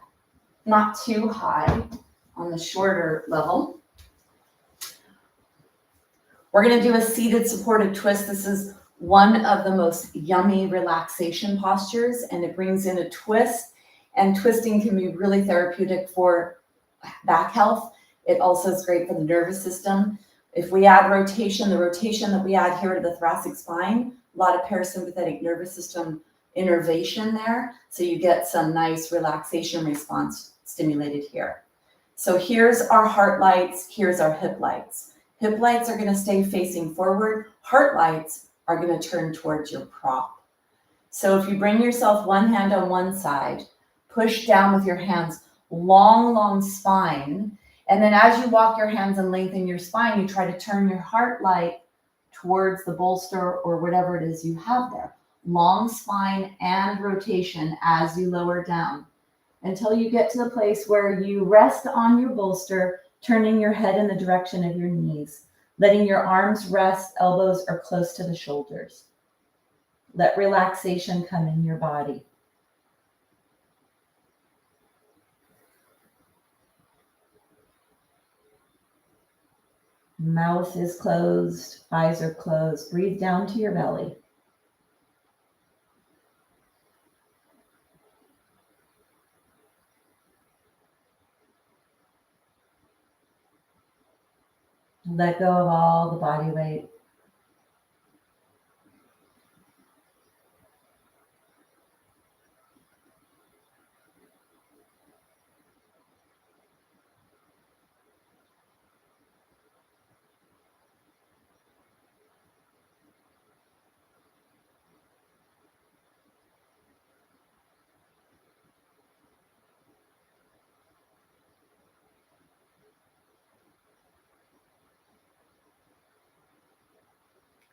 not too high, on the shorter level. We're going to do a seated supported twist. This is one of the most yummy relaxation postures, and it brings in a twist, and twisting can be really therapeutic for back health. It also is great for the nervous system. If we add rotation, the rotation that we add here to the thoracic spine, a lot of parasympathetic nervous system innervation there, so you get some nice relaxation response stimulated here. So here's our heart lights, here's our hip lights. Hip lights are going to stay facing forward. Heart lights are going to turn towards your prop. So if you bring yourself one hand on one side, push down with your hands, long spine. And then as you walk your hands and lengthen your spine, you try to turn your heart light towards the bolster or whatever it is you have there. Long spine and rotation as you lower down until you get to the place where you rest on your bolster, turning your head in the direction of your knees, letting your arms rest, elbows are close to the shoulders. Let relaxation come in your body. Mouth is closed, eyes are closed. Breathe down to your belly. Let go of all the body weight.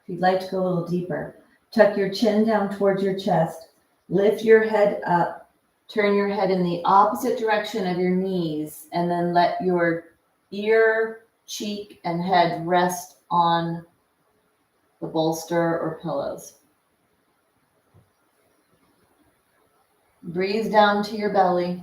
If you'd like to go a little deeper, tuck your chin down towards your chest. Lift your head up. Turn your head in the opposite direction of your knees, and then let your ear, cheek, and head rest on the bolster or pillows. Breathe down to your belly.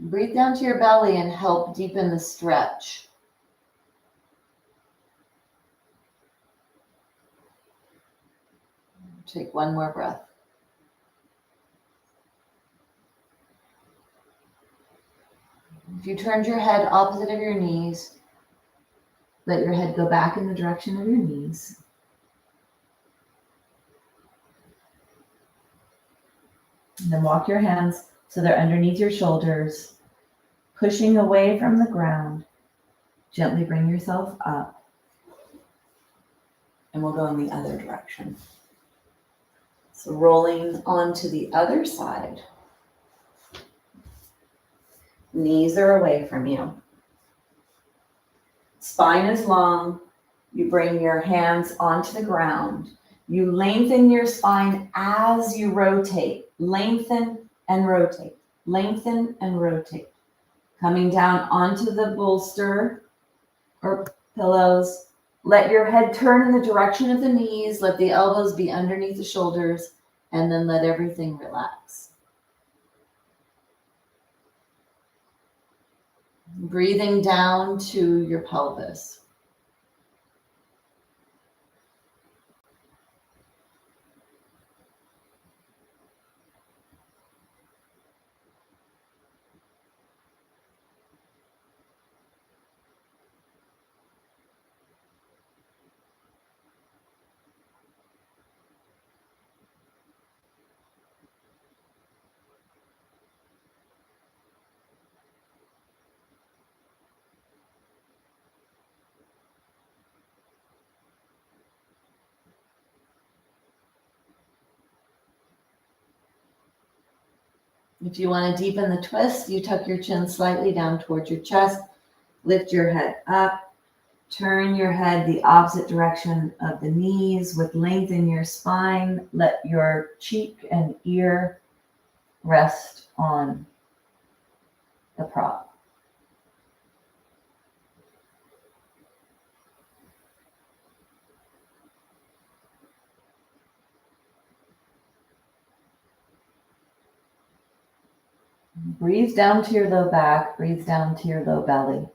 Breathe down to your belly and help deepen the stretch. Take one more breath. If you turned your head opposite of your knees, let your head go back in the direction of your knees. And then walk your hands so they're underneath your shoulders, pushing away from the ground. Gently bring yourself up. And we'll go in the other direction. So rolling onto the other side. Knees are away from you. Spine is long. You bring your hands onto the ground. You lengthen your spine as you rotate. Lengthen and rotate. Lengthen and rotate. Coming down onto the bolster or pillows. Let your head turn in the direction of the knees. Let the elbows be underneath the shoulders. And then let everything relax. Breathing down to your pelvis. If you want to deepen the twist, you tuck your chin slightly down towards your chest, lift your head up, turn your head the opposite direction of the knees with length in your spine. Let your cheek and ear rest on the prop. Breathe down to your low back, breathe down to your low belly.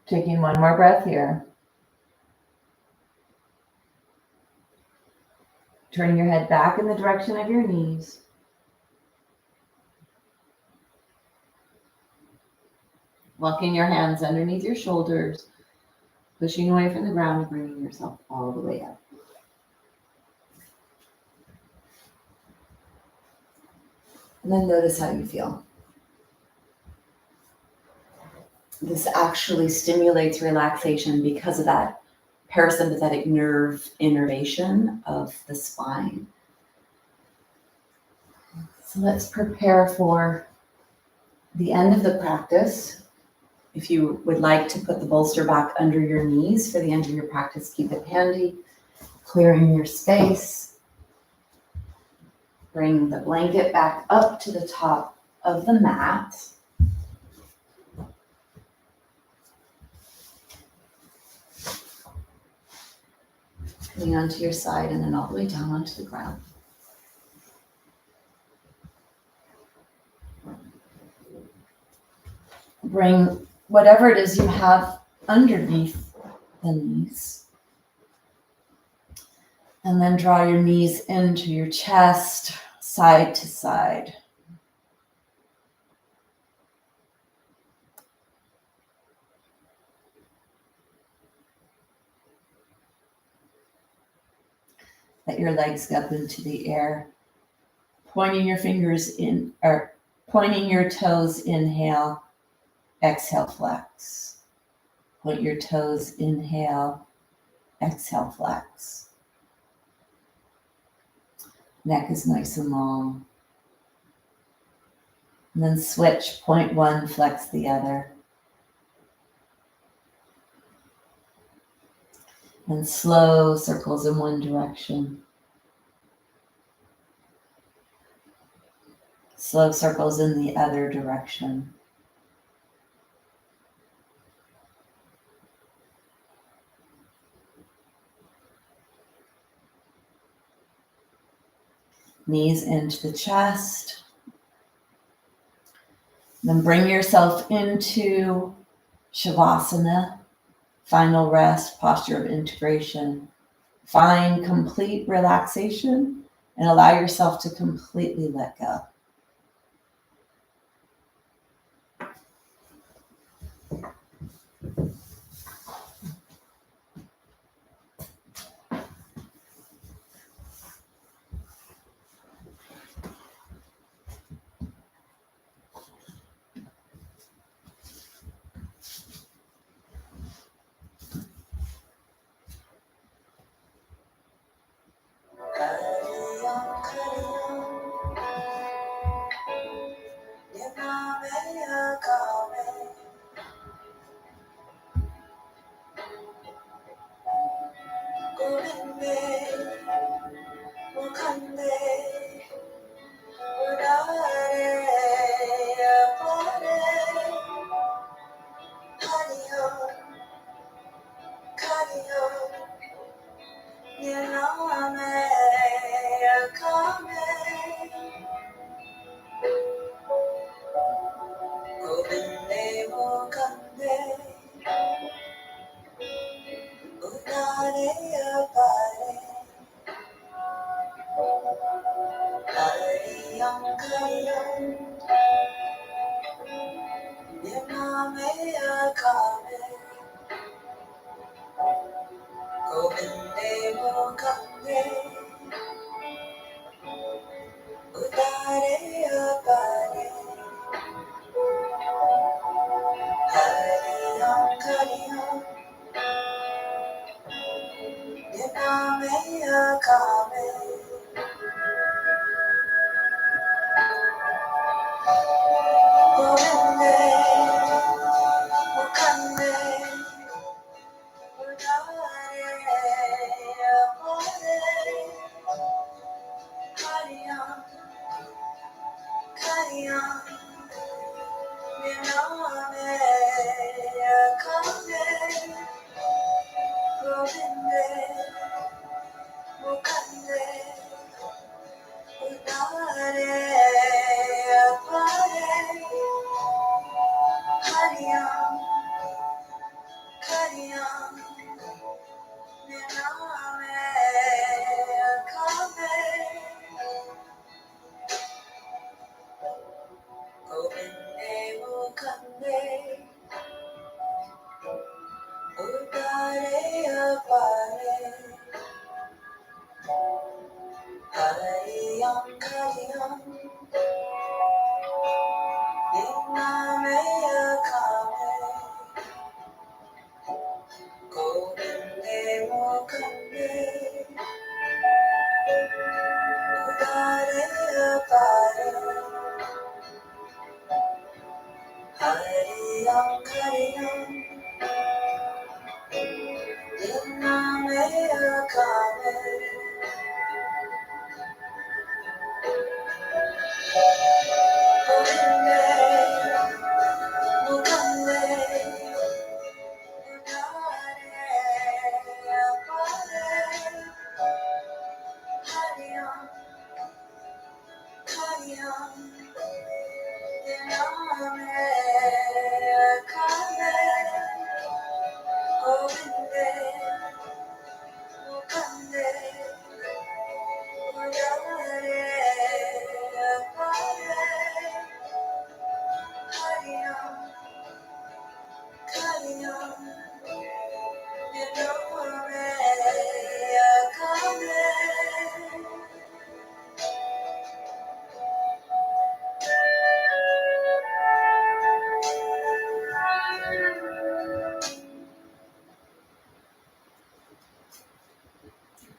Taking one more breath here. Turning your head back in the direction of your knees. Walking your hands underneath your shoulders, pushing away from the ground and bringing yourself all the way up. And then notice how you feel. this actually stimulates relaxation because of that parasympathetic nerve innervation of the spine. So let's prepare for the end of the practice. If you would like to put the bolster back under your knees for the end of your practice, keep it handy, clearing your space. Bring the blanket back up to the top of the mat. Coming onto your side and then all the way down onto the ground. Bring whatever it is you have underneath the knees. And then draw your knees into your chest, side to side. Let your legs go up into the air. Pointing your fingers in, or pointing your toes, inhale, exhale, flex. Point your toes, inhale, exhale, flex. Neck is nice and long. And then switch, point one, flex the other. And slow circles in one direction. Slow circles in the other direction. Knees into the chest. Then bring yourself into Shavasana, final rest, posture of integration. Find complete relaxation and allow yourself to completely let go.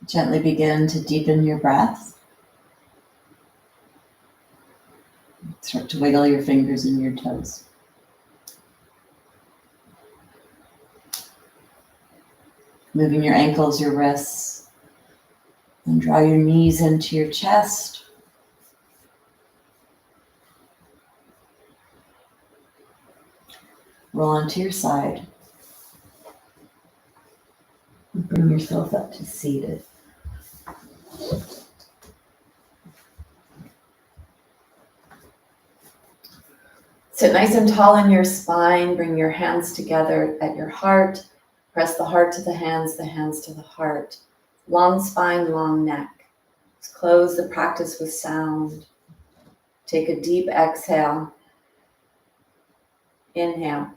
Gently begin to deepen your breath. Start to wiggle your fingers and your toes. Moving your ankles, your wrists, and draw your knees into your chest. Roll onto your side. And bring yourself up to seated. Sit nice and tall in your spine. Bring your hands together at your heart. Press the heart to the hands to the heart. Long spine, long neck. Let's close the practice with sound. Take a deep exhale. Inhale.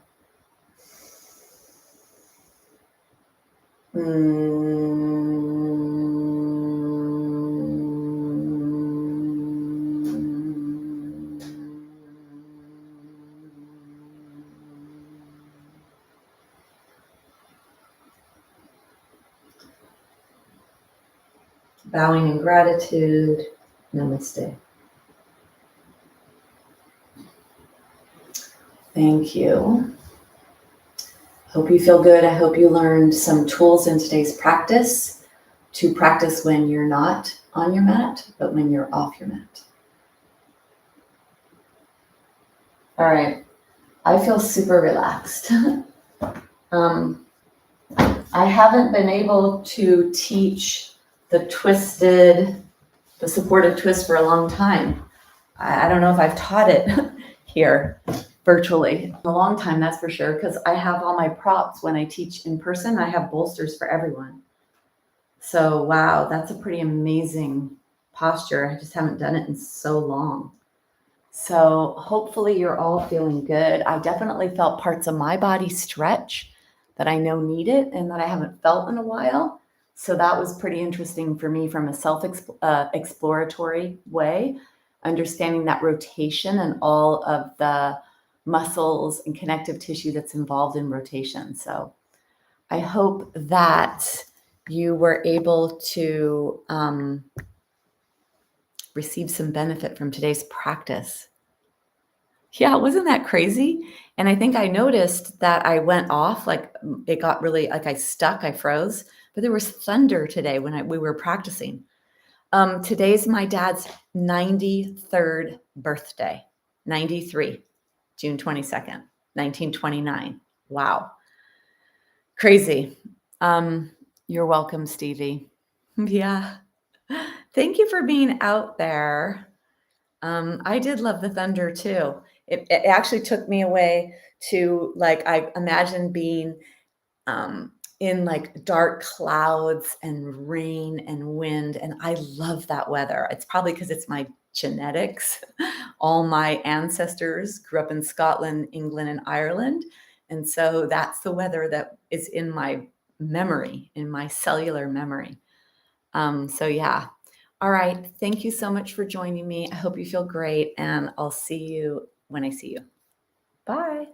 Bowing in gratitude. Namaste. Thank you. Hope you feel good. I hope you learned some tools in today's practice to practice when you're not on your mat, but when you're off your mat. All right. I feel super relaxed. I haven't been able to teach the supported twist for a long time. I don't know if I've taught it here virtually in a long time, that's for sure, because I have all my props when I teach in person. I have bolsters for everyone. So, wow, that's a pretty amazing posture. I just haven't done it in so long. So hopefully you're all feeling good. I definitely felt parts of my body stretch that I know need it and that I haven't felt in a while. So that was pretty interesting for me from a self-exploratory way, understanding that rotation and all of the muscles and connective tissue that's involved in rotation. So I hope that you were able to receive some benefit from today's practice. Yeah, wasn't that crazy? And I think I noticed that I went off, like it got really, like I froze, but there was thunder today when we were practicing. Today's my dad's 93rd birthday, 93, June 22nd, 1929. Wow. Crazy. You're welcome, Stevie. Yeah. Thank you for being out there. I did love the thunder too. It actually took me away to, like, I imagine being in like dark clouds and rain and wind. And I love that weather. It's probably because it's my genetics. All my ancestors grew up in Scotland, England, and Ireland. And so that's the weather that is in my memory, in my cellular memory. So yeah. All right. Thank you so much for joining me. I hope you feel great, and I'll see you when I see you. Bye.